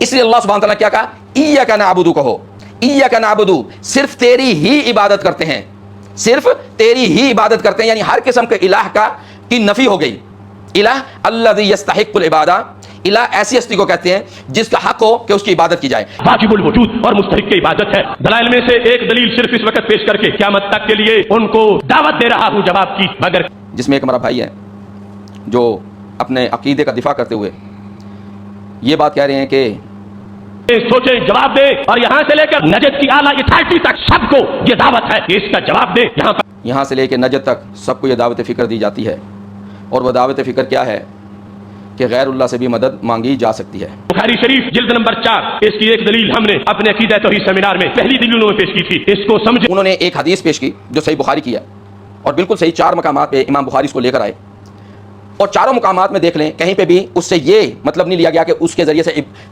اس لیے اللہ سبحانہ تعالیٰ کیا کہا؟ ایاک نعبد کہو، ایاک نعبد، صرف تیری ہی عبادت کرتے ہیں، صرف تیری ہی عبادت کرتے ہیں، یعنی ہر قسم کے الہ کی نفی ہو گئی۔ الہ الذی یستحق العبادہ، الہ ایسی ہستی کو کہتے ہیں جس کا حق ہو کہ اس کی عبادت کی جائے، واجب الوجود اور مستحق کی عبادت ہے۔ دلائل میں سے ایک دلیل صرف اس وقت پیش کر کے قیامت تک کے لیے ان کو دعوت دے رہا ہوں جواب کی، مگر جس میں ایک ہمارا بھائی ہے جو اپنے عقیدے کا دفاع کرتے ہوئے یہ بات کہہ رہے ہیں کہ سوچیں جواب دے، اور یہاں سے لے کر نجد کی اعلیٰ اتھارٹی تک سب کو یہ دعوت ہے کہ اس کا جواب دے۔ یہاں سے لے کے نجد تک سب کو یہ دعوت فکر دی جاتی ہے، اور وہ دعوت فکر کیا ہے کہ غیر اللہ سے بھی مدد مانگی جا سکتی ہے۔ بخاری شریف جلد نمبر 4، اس کی ایک دلیل ہم نے اپنے عقیدہ توحید سیمینار میں پہلی دلیل انہوں نے پیش کی تھی، اس کو سمجھیں۔ انہوں نے ایک حدیث پیش کی جو صحیح بخاری کی ہے، اور بالکل صحیح 4 مقامات پہ امام بخاری اس کو لے کر آئے، اور چاروں مقامات میں دیکھ لیں کہیں پہ بھی اس سے یہ مطلب نہیں لیا گیا کہ اس کے ذریعے سے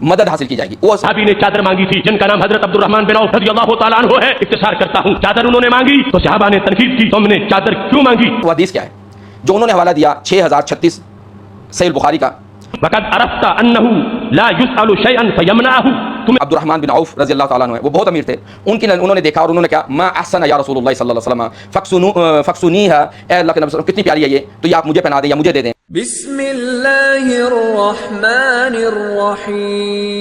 مدد حاصل کی جائے گی۔ وہ صحابی نے چادر مانگی تھی جن کا نام حضرت عبد الرحمن بن عوف رضی اللہ تعالیٰ عنہ ہے، اختصار کرتا ہوں، چادر انہوں نے مانگی تو صحابہ نے تنقید کی، تم نے چادر کیوں مانگی؟ وہ حدیث کیا ہے جو انہوں نے حوالہ دیا 6036 صحیح بخاری کا؟ وقد عرفت انه لا يسأل شيئا فيمنعه۔ عبد الرحمن بن عوف رضی اللہ تعالیٰ عنہ ہے، وہ بہت امیر تھے، انہوں نے دیکھا اور انہوں نے کہا ما احسن یا رسول اللہ صلی اللہ علیہ وسلم فاکسونیھا، اے اللہ کے نبی کتنی پیاری ہے یہ، تو یہ آپ مجھے پہنا دیں یا مجھے دے دیں۔ بسم اللہ الرحمن الرحیم۔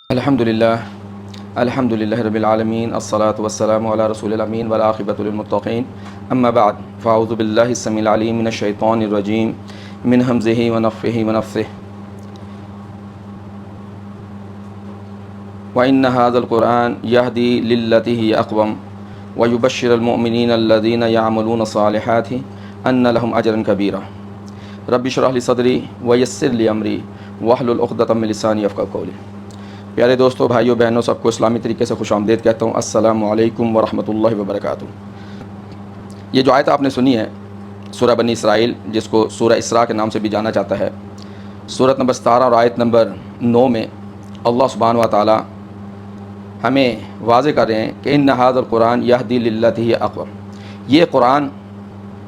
الحمد للہ رب العالمین، الصلاۃ والسلام علی رسول الامین والعاقبۃ للمتقین، اما بعد فاعوذ باللہ السمیع العلیم من الشیطان الرجیم من ہمزہ ونفخہ ونفثہ، وَإِنَّ هَذَا الْقُرْآنَ يَهْدِي لِلَّتِي هِيَ أَقْوَمُ وَيُبَشِّرُ الْمُؤْمِنِينَ الَّذِينَ يَعْمَلُونَ الصَّالِحَاتِ أَنَّ لَهُمْ أَجْرًا كَبِيرًا رَبِّ اشْرَحْ لِي صَدْرِي وَيَسِّرْ لِي أَمْرِي وَاحْلُلْ عُقْدَةً مِّن لِّسَانِي يَفْقَهُوا قَوْلِي۔ پیارے دوستو، بھائیو بہنوں، سب کو اسلامی طریقے سے خوش آمدید کہتا ہوں۔ السلام علیکم ورحمۃ اللہ وبرکاتہ۔ یہ جو آیت آپ نے سنی ہے سورہ بنی اسرائیل، جس کو سورہ اسراء کے نام سے بھی جانا جاتا ہے، سورت نمبر 17 اور آیت نمبر 9 میں اللہ سبحانہ و تعالیٰ ہمیں واضح کر رہے ہیں کہ ان ھذا القرآن یہدی للتی ہی اقوم، یہ قرآن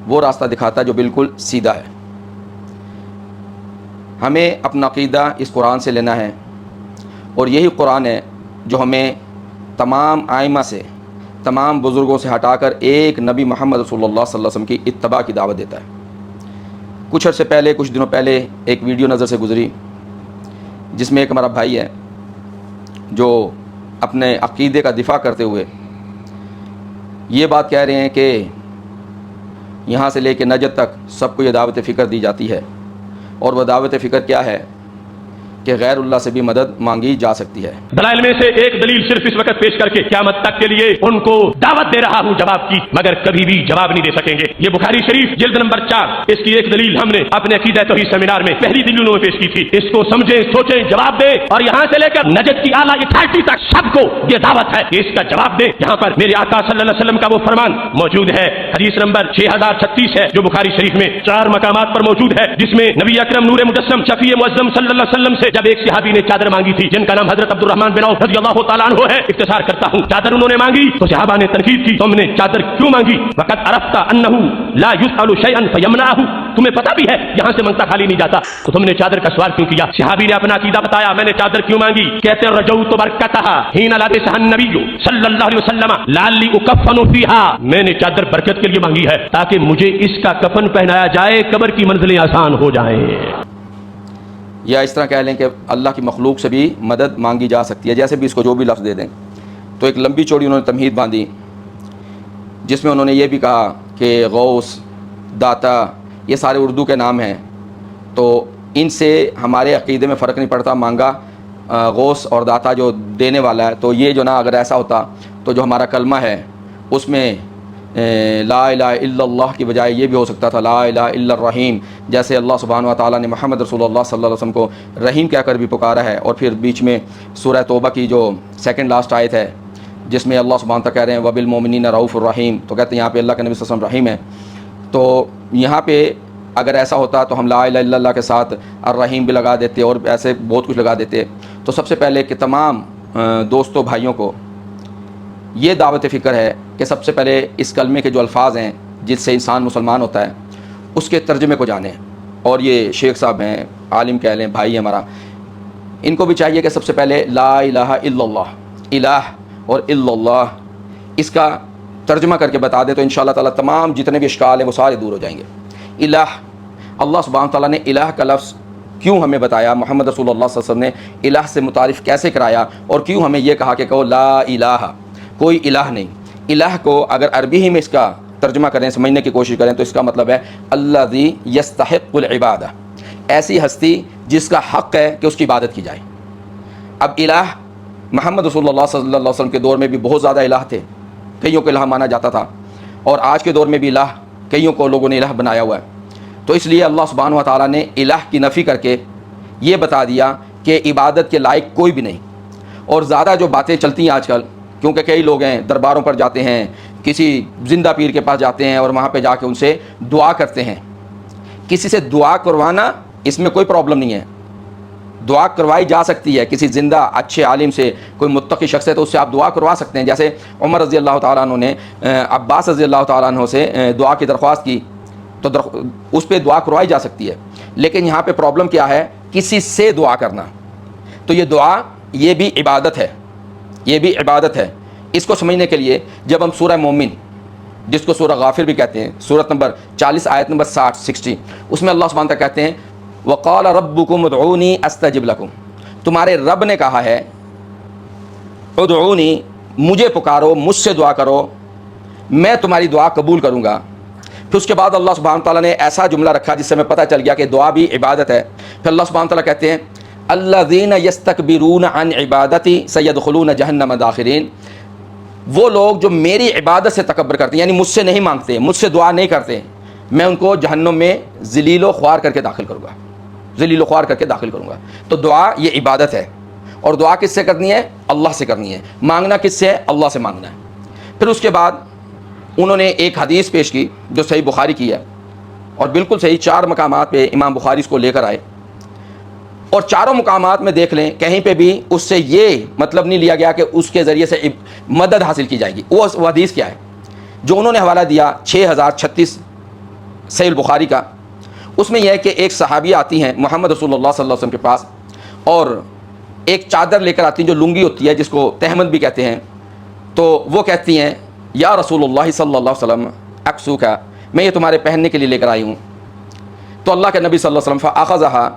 وہ راستہ دکھاتا ہے جو بالکل سیدھا ہے۔ ہمیں اپنا عقیدہ اس قرآن سے لینا ہے، اور یہی قرآن ہے جو ہمیں تمام ائمہ سے، تمام بزرگوں سے ہٹا کر ایک نبی محمد رسول اللہ صلی اللہ علیہ وسلم کی اتباع کی دعوت دیتا ہے۔ کچھ عرصے پہلے، کچھ دنوں پہلے ایک ویڈیو نظر سے گزری جس میں ایک ہمارا بھائی ہے جو اپنے عقیدے کا دفاع کرتے ہوئے یہ بات کہہ رہے ہیں کہ یہاں سے لے کے نجد تک سب کو یہ دعوت فکر دی جاتی ہے، اور وہ دعوت فکر کیا ہے کہ غیر اللہ سے بھی مدد مانگی جا سکتی ہے۔ دلائل میں سے ایک دلیل صرف اس وقت پیش کر کے قیامت تک کے لیے ان کو دعوت دے رہا ہوں جواب کی، مگر کبھی بھی جواب نہیں دے سکیں گے۔ یہ بخاری شریف جلد نمبر 4، اس کی ایک دلیل ہم نے اپنے عقیدہ توحید سیمینار میں پہلی دلیل انہوں نے پیش کی تھی، اس کو سمجھیں، سوچیں، جواب دیں، اور یہاں سے لے کر نجد کی اعلیٰ اتھارٹی تک سب کو یہ دعوت ہے کہ اس کا جواب دیں۔ یہاں پر میرے آقا صلی اللہ علیہ وسلم کا وہ فرمان موجود ہے، حدیث نمبر 6036 ہے، جو بخاری شریف میں 4 مقامات پر موجود ہے، جس میں نبی اکرم نور مجسم شفیع معظم صلی اللہ علیہ وسلم سے جب ایک صحابی نے چادر مانگی تھی جن کا نام حضرت عبد الرحمن بن عوف رضی اللہ تعالیٰ عنہ ہے، اختصار کرتا ہوں، چادر انہوں نے مانگی تو صحابہ نے تنقید کی، تم نے چادر کیوں مانگی؟ وقد عرفت انه لا يسأل شيئا فيمنعه، تمہیں پتہ بھی ہے یہاں سے منگتا خالی نہیں جاتا، تو تم نے چادر کا سوال کیوں کیا؟ صحابی نے اپنا عقیدہ بتایا، میں نے چادر کیوں مانگی؟ کہتے ہیں رجوت برکتها حين لبسها النبي صلی اللہ علیہ وسلم لعلی اکفن فيها، میں نے چادر برکت کے لیے مانگی ہے تاکہ مجھے اس کا کفن پہنایا جائے، قبر کی منزلیں آسان ہو جائیں۔ یا اس طرح کہہ لیں کہ اللہ کی مخلوق سے بھی مدد مانگی جا سکتی ہے، جیسے بھی اس کو جو بھی لفظ دے دیں۔ تو ایک لمبی چوڑی انہوں نے تمہید باندھی جس میں انہوں نے یہ بھی کہا کہ غوث، داتا، یہ سارے اردو کے نام ہیں، تو ان سے ہمارے عقیدے میں فرق نہیں پڑتا، مانگا غوث اور داتا جو دینے والا ہے، تو یہ جو نا اگر ایسا ہوتا تو جو ہمارا کلمہ ہے اس میں لا الہ الا اللہ کی بجائے یہ بھی ہو سکتا تھا لا الہ الا الرحیم، جیسے اللہ سبحانہ و تعالیٰ نے محمد رسول اللہ صلی اللہ علیہ وسلم کو رحیم کہہ کر بھی پکارا ہے۔ اور پھر بیچ میں سورہ توبہ کی جو سیکنڈ لاسٹ آیت ہے جس میں اللہ سبحانہ تعالیٰ کہہ رہے ہیں وبالمؤمنین رؤوف الرحیم، تو کہتے ہیں یہاں پہ اللہ کے نبی صلی اللہ علیہ وسلم رحیم ہے، تو یہاں پہ اگر ایسا ہوتا تو ہم لا الہ الا اللہ کے ساتھ الرحیم بھی لگا دیتے اور ایسے بہت کچھ لگا دیتے۔ تو سب سے پہلے کہ تمام دوستوں بھائیوں کو یہ دعوت فکر ہے کہ سب سے پہلے اس کلمے کے جو الفاظ ہیں جس سے انسان مسلمان ہوتا ہے اس کے ترجمے کو جانیں، اور یہ شیخ صاحب ہیں، عالم کہہ لیں، بھائی ہمارا، ان کو بھی چاہیے کہ سب سے پہلے لا الہ الا اللہ، الہ اور الا اللہ اس کا ترجمہ کر کے بتا دیں تو انشاءاللہ تعالیٰ تمام جتنے بھی اشکال ہیں وہ سارے دور ہو جائیں گے۔ الہ، اللہ سبحانہ تعالیٰ نے الہ کا لفظ کیوں ہمیں بتایا، محمد رسول اللہ صلی اللہ علیہ وسلم نے الہ سے متعارف کیسے کرایا، اور کیوں ہمیں یہ کہا کہ کہو لا الہ، کوئی الہ نہیں۔ الہ کو اگر عربی ہی میں اس کا ترجمہ کریں، سمجھنے کی کوشش کریں تو اس کا مطلب ہے الذی یستحق العبادہ، ایسی ہستی جس کا حق ہے کہ اس کی عبادت کی جائے۔ اب الہ محمد رسول اللہ صلی اللہ علیہ وسلم کے دور میں بھی بہت زیادہ الہ تھے، کئیوں کو الہ مانا جاتا تھا، اور آج کے دور میں بھی الہ کئیوں کو لوگوں نے الہ بنایا ہوا ہے۔ تو اس لیے اللہ سبحانہ و تعالیٰ نے الہ کی نفی کر کے یہ بتا دیا کہ عبادت کے لائق کوئی بھی نہیں۔ اور زیادہ جو باتیں چلتی ہیں آج کل، کیونکہ کئی لوگ ہیں درباروں پر جاتے ہیں، کسی زندہ پیر کے پاس جاتے ہیں اور وہاں پہ جا کے ان سے دعا کرتے ہیں۔ کسی سے دعا کروانا اس میں کوئی پرابلم نہیں ہے، دعا کروائی جا سکتی ہے، کسی زندہ اچھے عالم سے، کوئی متقی شخص ہے تو اس سے آپ دعا کروا سکتے ہیں۔ جیسے عمر رضی اللہ تعالیٰ عنہ نے عباس رضی اللہ تعالیٰ عنہ سے دعا کی درخواست کی تو اس پہ دعا کروائی جا سکتی ہے۔ لیکن یہاں پہ پرابلم کیا ہے، کسی سے دعا کرنا، تو یہ دعا یہ بھی عبادت ہے، یہ بھی عبادت ہے۔ اس کو سمجھنے کے لیے جب ہم سورہ مومن، جس کو سورہ غافر بھی کہتے ہیں، سورت نمبر 40 آیت نمبر 60، اس میں اللہ سبحانہ تعالیٰ کہتے ہیں وقال ربکم ادعونی استجب لکم، تمہارے رب نے کہا ہے ادعونی، مجھے پکارو، مجھ سے دعا کرو، میں تمہاری دعا قبول کروں گا۔ پھر اس کے بعد اللہ سبحانہ تعالیٰ نے ایسا جملہ رکھا جس سے ہمیں پتہ چل گیا کہ دعا بھی عبادت ہے۔ پھر اللہ سبحانہ تعالیٰ کہتے ہیں الذین یستکبرون عن عبادتی سیدخلون جہنم داخرین، وہ لوگ جو میری عبادت سے تکبر کرتے ہیں، یعنی مجھ سے نہیں مانگتے، مجھ سے دعا نہیں کرتے، میں ان کو جہنم میں ذلیل و خوار کر کے داخل کروں گا، ذلیل و خوار کر کے داخل کروں گا۔ تو دعا یہ عبادت ہے، اور دعا کس سے کرنی ہے؟ اللہ سے کرنی ہے۔ مانگنا کس سے ہے؟ اللہ سے مانگنا ہے۔ پھر اس کے بعد انہوں نے ایک حدیث پیش کی جو صحیح بخاری کی ہے، اور بالکل صحیح 4 مقامات پہ امام بخاری اس کو لے کر آئے، اور چاروں مقامات میں دیکھ لیں کہیں پہ بھی اس سے یہ مطلب نہیں لیا گیا کہ اس کے ذریعے سے مدد حاصل کی جائے گی۔ وہ حدیث کیا ہے جو انہوں نے حوالہ دیا 6036 صحیح بخاری کا؟ اس میں یہ ہے کہ ایک صحابی آتی ہیں محمد رسول اللہ صلی اللہ علیہ وسلم کے پاس، اور ایک چادر لے کر آتی ہیں جو لنگی ہوتی ہے، جس کو تہمد بھی کہتے ہیں۔ تو وہ کہتی ہیں یا رسول اللہ صلی اللہ علیہ وسلم اکسو کا، میں یہ تمہارے پہننے کے لیے لے کر آئی ہوں۔ تو اللہ کے نبی صلی اللہ علیہ وسلم فاخذھا،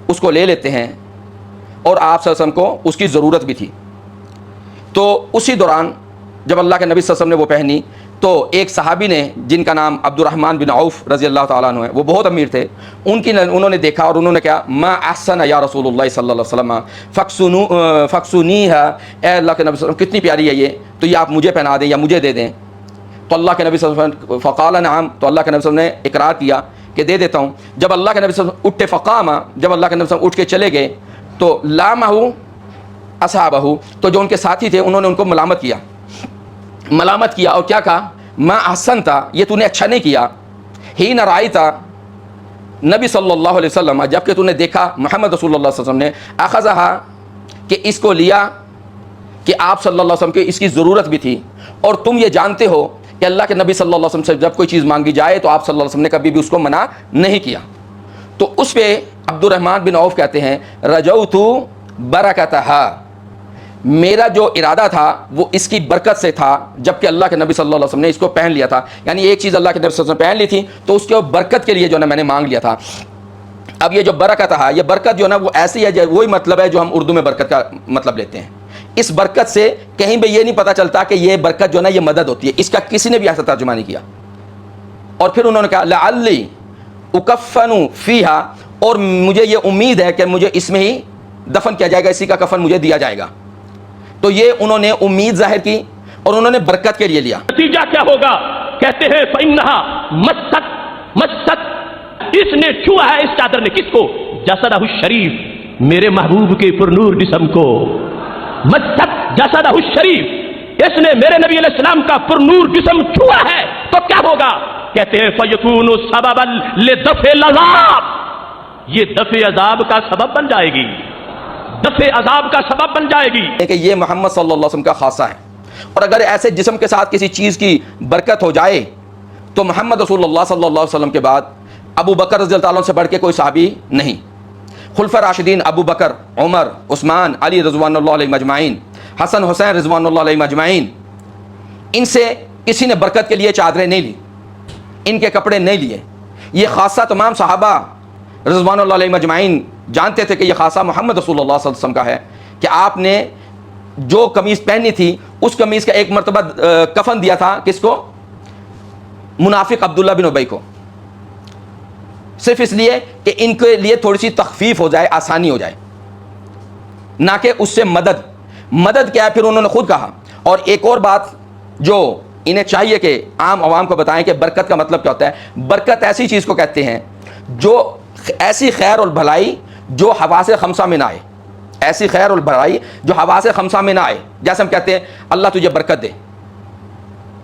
اس کو لے لیتے ہیں، اور آپ صلی اللہ علیہ وسلم کو اس کی ضرورت بھی تھی۔ تو اسی دوران جب اللہ کے نبی صلی اللہ علیہ وسلم نے وہ پہنی تو ایک صحابی نے جن کا نام عبد الرحمن بن عوف رضی اللہ تعالیٰ عنہ ہے، وہ بہت امیر تھے، انہوں نے دیکھا اور انہوں نے کہا ما احسن یا رسول اللہ صلی اللہ علیہ وسلم فاکسونیھا، اے اللہ کے نبی صلی اللہ علیہ وسلم کتنی پیاری ہے یہ، تو یہ آپ مجھے پہنا دیں یا مجھے دے دیں۔ تو اللہ کے نبی صلی اللہ علیہ وسلم فقال نعم، تو اللہ کے نبی صلی اللہ علیہ وسلم نے اقرار کیا کہ دے دیتا ہوں۔ جب اللہ کے نبی صلی اللہ علیہ وسلم اٹھے فقام، جب اللہ کے نبی صلی اللہ علیہ وسلم اٹھ کے چلے گئے تو لامہ اصحابہ، تو جو ان کے ساتھی تھے انہوں نے ان کو ملامت کیا اور کیا کہا ما احسنتا، یہ تو نے اچھا نہیں کیا، ہی نہ رائیتا نبی صلی اللہ علیہ وسلم، جب کہ تو نے دیکھا محمد رسول اللہ صلی اللہ علیہ وسلم نے اخذھا، کہ اس کو لیا، کہ آپ صلی اللہ علیہ وسلم کی اس کی ضرورت بھی تھی، اور تم یہ جانتے ہو کہ اللہ کے نبی صلی اللہ علیہ وسلم سے جب کوئی چیز مانگی جائے تو آپ صلی اللہ علیہ وسلم نے کبھی بھی اس کو منع نہیں کیا۔ تو اس پہ عبد الرحمن بن عوف کہتے ہیں رجوت برکتھا، میرا جو ارادہ تھا وہ اس کی برکت سے تھا، جبکہ اللہ کے نبی صلی اللہ علیہ وسلم نے اس کو پہن لیا تھا، یعنی ایک چیز اللہ کے نبی صلی اللہ علیہ وسلم نے پہن لی تھی تو اس کے برکت کے لیے جو ہے میں نے مانگ لیا تھا۔ اب یہ جو برکت ہے، یہ برکت جو ہے نا وہ ایسی ہے، وہی مطلب ہے جو ہم اردو میں برکت کا مطلب لیتے ہیں۔ اس برکت سے کہیں بھی یہ نہیں پتہ چلتا کہ یہ برکت جو ہے نا یہ مدد ہوتی ہے، اس کا کسی نے بھی ایسا ترجمہ نہیں کیا۔ اور پھر انہوں نے کہا لعلی اکفن فیہا، اور مجھے یہ امید ہے کہ مجھے اس میں ہی دفن کیا جائے گا، اسی کا کفن مجھے دیا جائے گا۔ تو یہ انہوں نے امید ظاہر کی اور انہوں نے برکت کے لیے لیا۔ نتیجہ کیا ہوگا؟ کہتے ہیں فَإِنَّهَا مَسَّتْ، اس نے چھوا ہے، اس چادر نے کس کو؟ جسدہ الشریف، میرے محبوب کے پرنور جسم کو۔ مَسَّتْ جسدہ الشریف، اس نے میرے نبی علیہ السلام کا پرنور جسم چھوا ہے، تو کیا ہوگا؟ کہتے ہیں فَيَكُونُ سَبَبًا لِدَفْعِ الْعَذَابِ، یہ دفع عذاب کا سبب بن جائے گی، دفع عذاب کا سبب بن جائے گی۔ کہ یہ محمد صلی اللہ علیہ وسلم کا خاصہ ہے، اور اگر ایسے جسم کے ساتھ کسی چیز کی برکت ہو جائے تو محمد رسول اللہ صلی اللہ علیہ وسلم کے بعد ابو بکر رضی اللہ عنہ سے بڑھ کے کوئی صحابی نہیں. خلفاء راشدین ابو بکر، عمر، عثمان، علی رضوان اللہ علیہ مجمعین، حسن حسین رضوان اللہ علیہ مجمعین، ان سے کسی نے برکت کے لیے چادریں نہیں لی، ان کے کپڑے نہیں لیے. یہ خاصہ تمام صحابہ رضوان اللہ علیہ مجمعین جانتے تھے کہ یہ خاصہ محمد رسول اللہ صلی اللہ علیہ وسلم کا ہے، کہ آپ نے جو قمیض پہنی تھی اس قمیض کا ایک مرتبہ کفن دیا تھا کس کو؟ منافق عبداللہ بن ابی کو، صرف اس لیے کہ ان کے لیے تھوڑی سی تخفیف ہو جائے، آسانی ہو جائے، نہ کہ اس سے مدد کیا ہے. پھر انہوں نے خود کہا. اور ایک اور بات جو انہیں چاہیے کہ عام عوام کو بتائیں کہ برکت کا مطلب کیا ہوتا ہے. برکت ایسی چیز کو کہتے ہیں جو ایسی خیر اور بھلائی جو حواس خمسہ میں نہ آئے، ایسی خیر اور بھلائی جو حواس خمسہ میں نہ آئے. جیسے ہم کہتے ہیں اللہ تجھے برکت دے،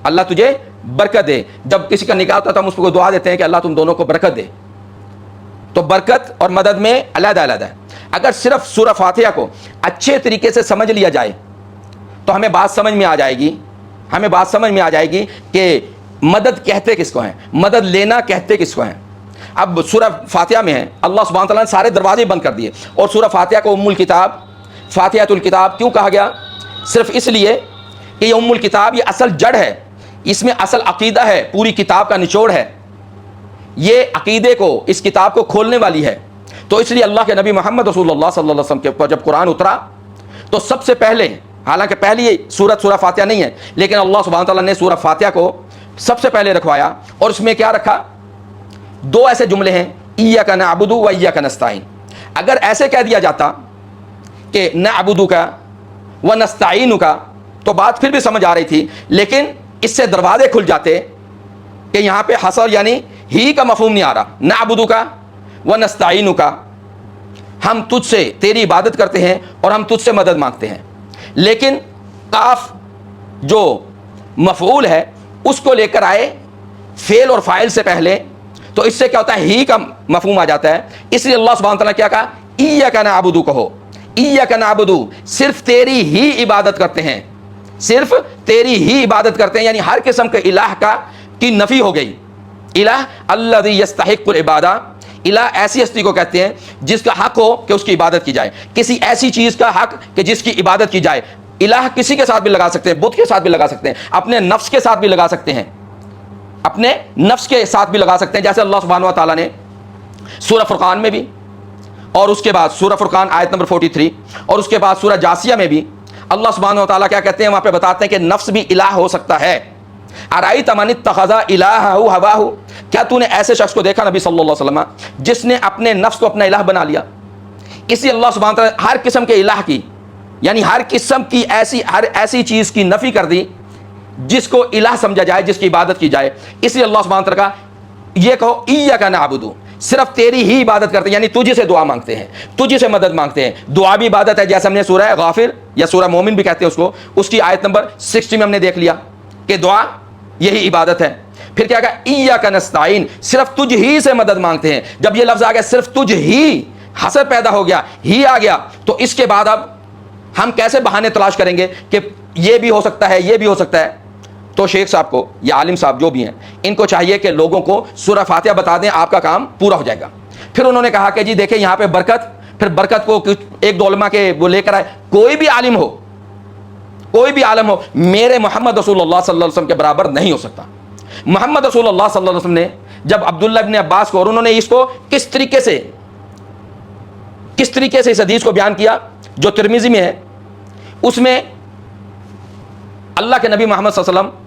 اللہ تجھے برکت دے. جب کسی کا نکاح ہوتا ہے تو ہم اس کو دعا دیتے ہیں کہ اللہ تم دونوں کو برکت دے. تو برکت اور مدد میں علیحدہ علیحدہ ہے. اگر صرف سورہ فاتحہ کو اچھے طریقے سے سمجھ لیا جائے تو ہمیں بات سمجھ میں آ جائے گی کہ مدد کہتے کس کو ہیں، مدد لینا کہتے کس کو ہیں. اب سورہ فاتحہ میں ہے اللہ سبحانہ تعالیٰ نے سارے دروازے بند کر دیے، اور سورہ فاتحہ کو ام الکتاب، فاتحۃ الکتاب کیوں کہا گیا؟ صرف اس لیے کہ یہ ام الکتاب، یہ اصل جڑ ہے، اس میں اصل عقیدہ ہے، پوری کتاب کا نچوڑ ہے، یہ عقیدے کو، اس کتاب کو کھولنے والی ہے. تو اس لیے اللہ کے نبی محمد رسول اللہ صلی اللہ علیہ وسلم کے اوپر جب قرآن اترا تو سب سے پہلے، حالانکہ پہلی سورہ فاتحہ نہیں ہے، لیکن اللہ سبحانہ تعالیٰ نے سورہ فاتحہ کو سب سے پہلے رکھوایا. اور اس میں کیا رکھا؟ دو ایسے جملے ہیں، ایاک نعبد و ایاک نستعین. اگر ایسے کہہ دیا جاتا کہ نعبد کا و نستعین کا تو بات پھر بھی سمجھ آ رہی تھی، لیکن اس سے دروازے کھل جاتے کہ یہاں پہ حصر یعنی ہی کا مفہوم نہیں آ رہا. نعبد کا و نستعین کا، ہم تجھ سے تیری عبادت کرتے ہیں اور ہم تجھ سے مدد مانگتے ہیں. لیکن کاف جو مفعول ہے اس کو لے کر آئے فعل اور فاعل سے پہلے، تو اس سے کیا ہوتا ہے؟ ہی کا مفہوم آ جاتا ہے. اس لیے اللہ سبحانہ تعالیٰ کیا کہا؟ ایاک نعبد کہو، ایاک نعبد، صرف تیری ہی عبادت کرتے ہیں، صرف تیری ہی عبادت کرتے ہیں. یعنی ہر قسم کے الہ کی نفی ہو گئی. الہ الذی یستحق العبادہ، الہ ایسی ہستی کو کہتے ہیں جس کا حق ہو کہ اس کی عبادت کی جائے، کسی ایسی چیز کا حق کہ جس کی عبادت کی جائے. الہ کسی کے ساتھ بھی لگا سکتے ہیں، بت کے ساتھ بھی لگا سکتے ہیں، اپنے نفس کے ساتھ بھی لگا سکتے ہیں، اپنے نفس کے ساتھ بھی لگا سکتے ہیں. جیسے اللہ سبحانہ و تعالیٰ نے سورہ فرقان میں بھی، اور اس کے بعد سورہ فرقان آیت نمبر 43، اور اس کے بعد سورہ جاسیہ میں بھی اللہ سبحانہ و تعالیٰ کیا کہتے ہیں؟ وہاں پہ بتاتے ہیں کہ نفس بھی الہ ہو سکتا ہے. ارأیت من اتخذ الہہ ہواہ، کیا تو نے ایسے شخص کو دیکھا نبی صلی اللہ علیہ وسلم جس نے اپنے نفس کو اپنا الہ بنا لیا؟ اسی اللہ سبحانہ تعالیٰ ہر قسم کے الہ کی، یعنی ہر قسم کی ہر ایسی چیز کی نفی کر دی جس کو الہ سمجھا جائے، جس کی عبادت کی جائے. اس لیے اللہ سبحانہ تعالیٰ کا یہ کہو ایاک نعبد، صرف تیری ہی عبادت کرتے ہیں، یعنی تجھے سے دعا مانگتے ہیں، تجھے سے مدد مانگتے ہیں. دعا بھی عبادت ہے، جیسے ہم نے سورہ غافر یا سورہ مومن بھی کہتے ہیں اس کو، اس کی آیت نمبر 60 میں ہم نے دیکھ لیا کہ دعا یہی عبادت ہے. پھر کیا کہا؟ ایاک نستعین، صرف تجھ ہی سے مدد مانگتے ہیں. جب یہ لفظ آ گیا صرف تجھ ہی، حسر پیدا ہو گیا، ہی آ گیا، تو اس کے بعد اب ہم کیسے بہانے تلاش کریں گے کہ یہ بھی ہو سکتا ہے، یہ بھی ہو سکتا ہے؟ تو شیخ صاحب کو یا عالم صاحب جو بھی ہیں، ان کو چاہیے کہ لوگوں کو سورہ فاتحہ بتا دیں، آپ کا کام پورا ہو جائے گا. پھر انہوں نے کہا کہ جی دیکھیں یہاں پہ برکت، پھر برکت کو ایک دو علماء کے وہ لے کر آئے. کوئی بھی عالم ہو میرے محمد رسول اللہ صلی اللہ علیہ وسلم کے برابر نہیں ہو سکتا. محمد رسول اللہ صلی اللہ علیہ وسلم نے جب عبداللہ ابن عباس کو، اور انہوں نے اس کو کس طریقے سے اس حدیث کو بیان کیا جو ترمذی میں ہے، اس میں اللہ کے نبی محمد صلی اللہ علیہ وسلم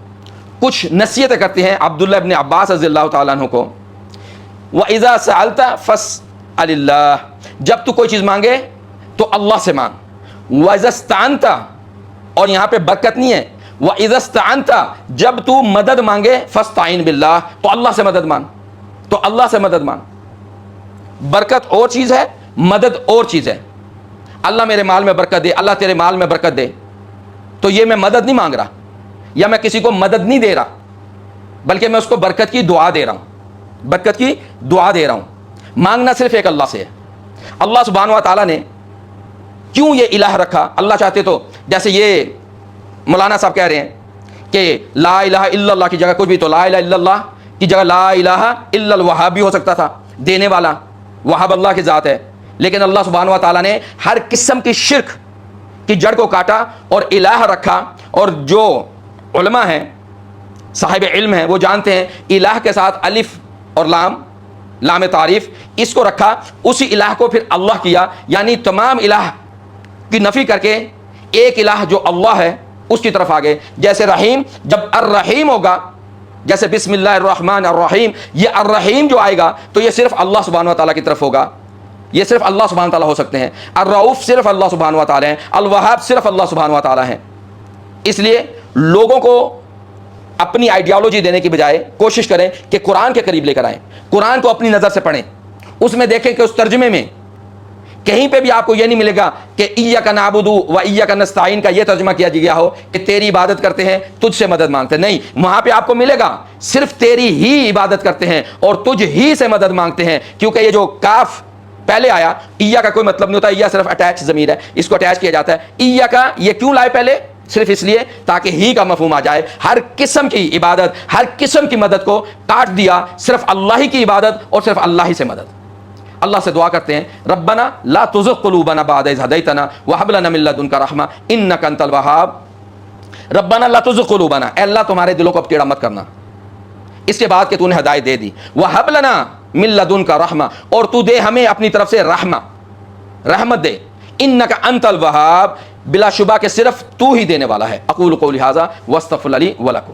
کچھ نصیحتیں کرتے ہیں عبداللہ ابن عباس رضی اللہ تعالیٰ عنہ کو. وَإِذَا سَأَلْتَ فَاسْأَلِ اللَّهِ، جب تو کوئی چیز مانگے تو اللہ سے مانگ. وَإِذَا اسْتَعَنْتَ، اور یہاں پہ برکت نہیں ہے، وَإِذَا اسْتَعَنْتَ، جب تو مدد مانگے فَاسْتَعِن بِاللَّهِ، تو اللہ سے مدد مانگ، تو اللہ سے مدد مانگ. برکت اور چیز ہے، مدد اور چیز ہے. اللہ میرے مال میں برکت دے، اللہ تیرے مال میں برکت دے، تو یہ میں مدد نہیں مانگ رہا، یا میں کسی کو مدد نہیں دے رہا، بلکہ میں اس کو برکت کی دعا دے رہا ہوں، برکت کی دعا دے رہا ہوں. مانگنا صرف ایک اللہ سے ہے. اللہ سبحانہ و تعالیٰ نے کیوں یہ الہ رکھا؟ اللہ چاہتے تو جیسے یہ مولانا صاحب کہہ رہے ہیں کہ لا الہ الا اللہ کی جگہ کچھ بھی، تو لا الہ الا اللہ کی جگہ لا الہ الا الوہاب بھی ہو سکتا تھا، دینے والا، وہاب اللہ کی ذات ہے، لیکن اللہ سبحانہ و تعالیٰ نے ہر قسم کی شرک کی جڑ کو کاٹا اور الہ رکھا. اور جو علماء ہیں، صاحب علم ہیں، وہ جانتے ہیں الہ کے ساتھ الف اور لام تعریف اس کو رکھا، اسی الہ کو پھر اللہ کیا، یعنی تمام الہ کی نفی کر کے ایک الہ جو اللہ ہے اس کی طرف آگے. جیسے رحیم، جب الرحیم ہوگا، جیسے بسم اللہ الرحمن الرحیم، یہ الرحیم جو آئے گا تو یہ صرف اللہ سبحانہ و تعالیٰ کی طرف ہوگا، یہ صرف اللہ سبحانہ و تعالیٰ ہو سکتے ہیں. الرؤوف صرف اللہ سبحانہ و تعالیٰ ہیں، الوہاب صرف اللہ سبحانہ و تعالیٰ ہیں. اس لیے لوگوں کو اپنی آئیڈیالوجی دینے کی بجائے کوشش کریں کہ قرآن کے قریب لے کر آئیں، قرآن کو اپنی نظر سے پڑھیں، اس میں دیکھیں کہ اس ترجمے میں کہیں پہ بھی آپ کو یہ نہیں ملے گا کہ ایاک نعبد و ایاک نستعین کا یہ ترجمہ کیا گیا ہو کہ تیری عبادت کرتے ہیں، تجھ سے مدد مانگتے ہیں. نہیں، وہاں پہ آپ کو ملے گا صرف تیری ہی عبادت کرتے ہیں اور تجھ ہی سے مدد مانگتے ہیں. کیونکہ یہ جو کاف پہلے آیا، ایا کا کوئی مطلب نہیں ہوتا، ایا صرف اٹیچ ضمیر ہے، اس کو اٹیچ کیا جاتا ہے. ایا کا یہ کیوں لائے پہلے؟ صرف اس لیے تاکہ ہی کا مفہوم آ جائے. ہر قسم کی عبادت، ہر قسم کی مدد کو کاٹ دیا، صرف اللہ ہی کی عبادت اور صرف اللہ ہی سے مدد. اللہ سے دعا کرتے ہیں ربنا لا تزغ قلوبنا بعد اذ هديتنا وهب لنا من لدنك رحمة انك انت الوهاب. ربنا لا تزغ قلوبنا، اے اللہ تمہارے دلوں کو اب ٹیڑھا مت کرنا اس کے بعد کہ تو نے ہدایت دے دی. وهب لنا من لدنك رحمة، اور تو دے ہمیں اپنی طرف سے رحمت دے. انك انت الوهاب، بلا شبہ کہ صرف تو ہی دینے والا ہے. اقول قولی ھذا واستغفر لي ولکم.